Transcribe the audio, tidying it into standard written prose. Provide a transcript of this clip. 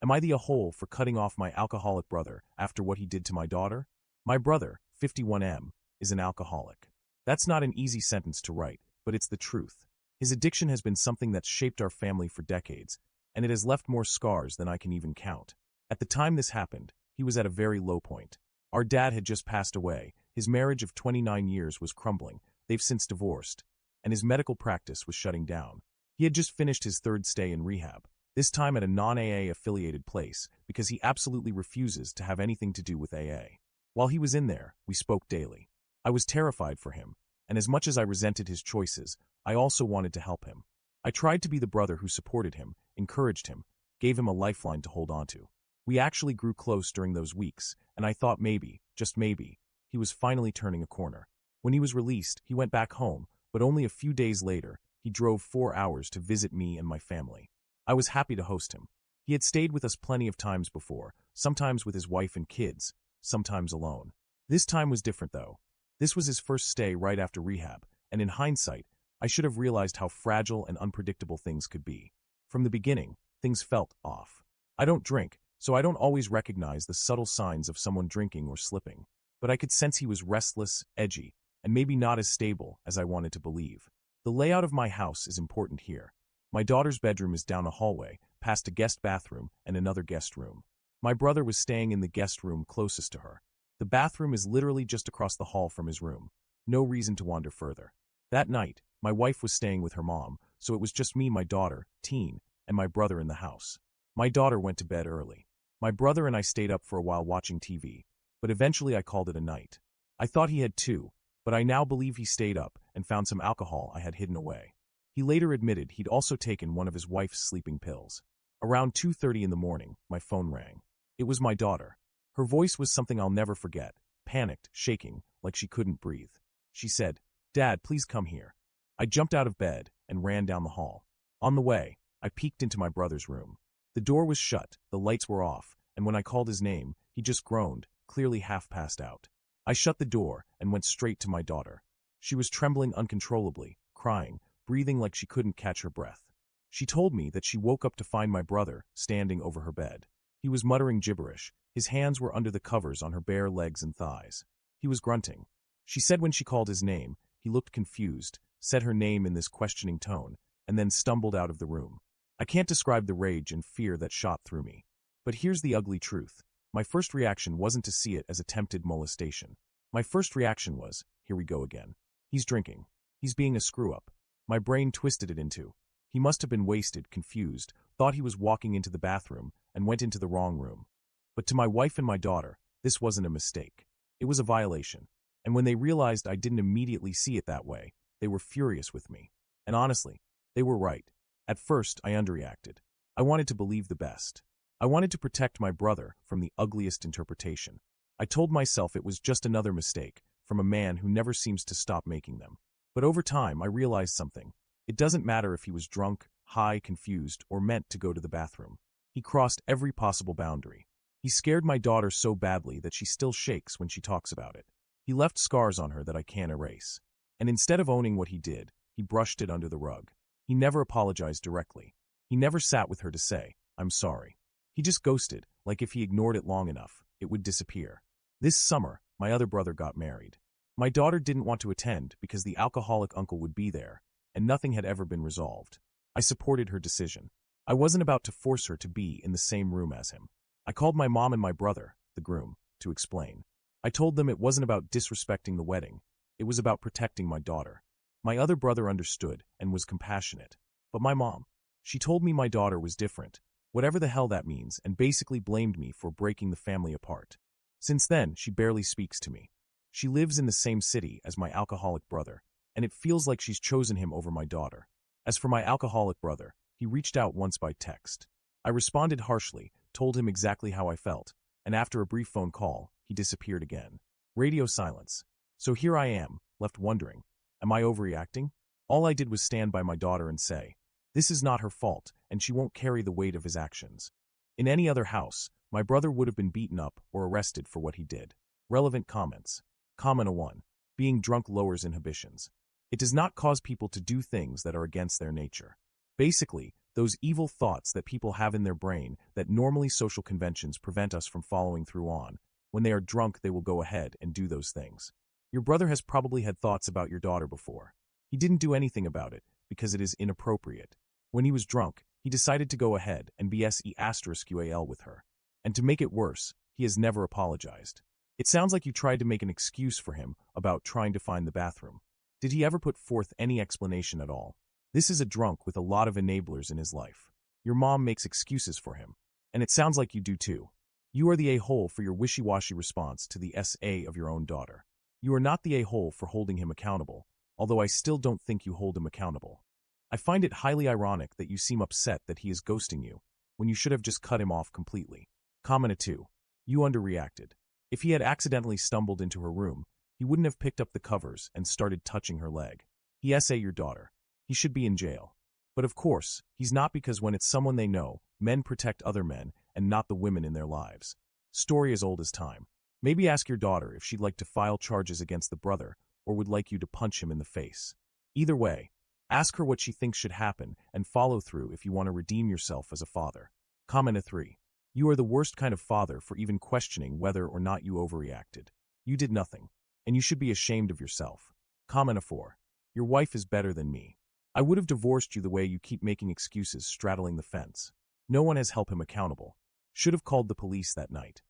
Am I the a-hole for cutting off my alcoholic brother after what he did to my daughter? My brother, 51M, is an alcoholic. That's not an easy sentence to write, but it's the truth. His addiction has been something that's shaped our family for decades, and it has left more scars than I can even count. At the time this happened, he was at a very low point. Our dad had just passed away, his marriage of 29 years was crumbling, they've since divorced, and his medical practice was shutting down. He had just finished his third stay in rehab, this time at a non-AA affiliated place, because he absolutely refuses to have anything to do with AA. While he was in there, we spoke daily. I was terrified for him, and as much as I resented his choices, I also wanted to help him. I tried to be the brother who supported him, encouraged him, gave him a lifeline to hold on to. We actually grew close during those weeks, and I thought maybe, just maybe, he was finally turning a corner. When he was released, he went back home, but only a few days later, he drove 4 hours to visit me and my family. I was happy to host him. He had stayed with us plenty of times before, sometimes with his wife and kids, sometimes alone. This time was different though. This was his first stay right after rehab, and in hindsight, I should have realized how fragile and unpredictable things could be. From the beginning, things felt off. I don't drink, so I don't always recognize the subtle signs of someone drinking or slipping. But I could sense he was restless, edgy, and maybe not as stable as I wanted to believe. The layout of my house is important here. My daughter's bedroom is down a hallway, past a guest bathroom and another guest room. My brother was staying in the guest room closest to her. The bathroom is literally just across the hall from his room. No reason to wander further. That night, my wife was staying with her mom, so it was just me, my daughter, teen, and my brother in the house. My daughter went to bed early. My brother and I stayed up for a while watching TV, but eventually I called it a night. I thought he had too, but I now believe he stayed up and found some alcohol I had hidden away. He later admitted he'd also taken one of his wife's sleeping pills. Around 2:30 in the morning, my phone rang. It was my daughter. Her voice was something I'll never forget, panicked, shaking, like she couldn't breathe. She said, "Dad, please come here." I jumped out of bed and ran down the hall. On the way, I peeked into my brother's room. The door was shut, the lights were off, and when I called his name, he just groaned, clearly half passed out. I shut the door and went straight to my daughter. She was trembling uncontrollably, crying, breathing like she couldn't catch her breath. She told me that she woke up to find my brother standing over her bed. He was muttering gibberish. His hands were under the covers on her bare legs and thighs. He was grunting. She said when she called his name, he looked confused, said her name in this questioning tone, and then stumbled out of the room. I can't describe the rage and fear that shot through me. But here's the ugly truth. My first reaction wasn't to see it as attempted molestation. My first reaction was, here we go again. He's drinking. He's being a screw-up. My brain twisted it into, he must have been wasted, confused, thought he was walking into the bathroom, and went into the wrong room. But to my wife and my daughter, this wasn't a mistake. It was a violation. And when they realized I didn't immediately see it that way, they were furious with me. And honestly, they were right. At first, I underreacted. I wanted to believe the best. I wanted to protect my brother from the ugliest interpretation. I told myself it was just another mistake, from a man who never seems to stop making them. But over time, I realized something. It doesn't matter if he was drunk, high, confused, or meant to go to the bathroom. He crossed every possible boundary. He scared my daughter so badly that she still shakes when she talks about it. He left scars on her that I can't erase. And instead of owning what he did, he brushed it under the rug. He never apologized directly. He never sat with her to say, "I'm sorry." He just ghosted, like if he ignored it long enough, it would disappear. This summer, my other brother got married. My daughter didn't want to attend because the alcoholic uncle would be there, and nothing had ever been resolved. I supported her decision. I wasn't about to force her to be in the same room as him. I called my mom and my brother, the groom, to explain. I told them it wasn't about disrespecting the wedding. It was about protecting my daughter. My other brother understood and was compassionate. But my mom, she told me my daughter was different, whatever the hell that means, and basically blamed me for breaking the family apart. Since then, she barely speaks to me. She lives in the same city as my alcoholic brother, and it feels like she's chosen him over my daughter. As for my alcoholic brother, he reached out once by text. I responded harshly, told him exactly how I felt, and after a brief phone call, he disappeared again. Radio silence. So here I am, left wondering, am I overreacting? All I did was stand by my daughter and say, this is not her fault, and she won't carry the weight of his actions. In any other house, my brother would have been beaten up or arrested for what he did. Relevant comments. Comment 1. Being drunk lowers inhibitions. It does not cause people to do things that are against their nature. Basically, Those evil thoughts that people have in their brain that normally social conventions prevent us from following through on. When they are drunk, they will go ahead and do those things. Your brother has probably had thoughts about your daughter before. He didn't do anything about it because it is inappropriate. When he was drunk, he decided to go ahead and BSE*QAL with her. And to make it worse, he has never apologized. It sounds like you tried to make an excuse for him about trying to find the bathroom. Did he ever put forth any explanation at all? This is a drunk with a lot of enablers in his life. Your mom makes excuses for him. And it sounds like you do too. You are the a-hole for your wishy-washy response to the SA of your own daughter. You are not the a-hole for holding him accountable, although I still don't think you hold him accountable. I find it highly ironic that you seem upset that he is ghosting you, when you should have just cut him off completely. Comment 2. You underreacted. If he had accidentally stumbled into her room, he wouldn't have picked up the covers and started touching her leg. He SA your daughter. He should be in jail. But of course, he's not, because when it's someone they know, men protect other men and not the women in their lives. Story as old as time. Maybe ask your daughter if she'd like to file charges against the brother or would like you to punch him in the face. Either way, ask her what she thinks should happen and follow through if you want to redeem yourself as a father. Comment 3. You are the worst kind of father for even questioning whether or not you overreacted. You did nothing, and you should be ashamed of yourself. Comment 4. Your wife is better than me. I would have divorced you the way you keep making excuses straddling the fence. No one has held him accountable. Should have called the police that night.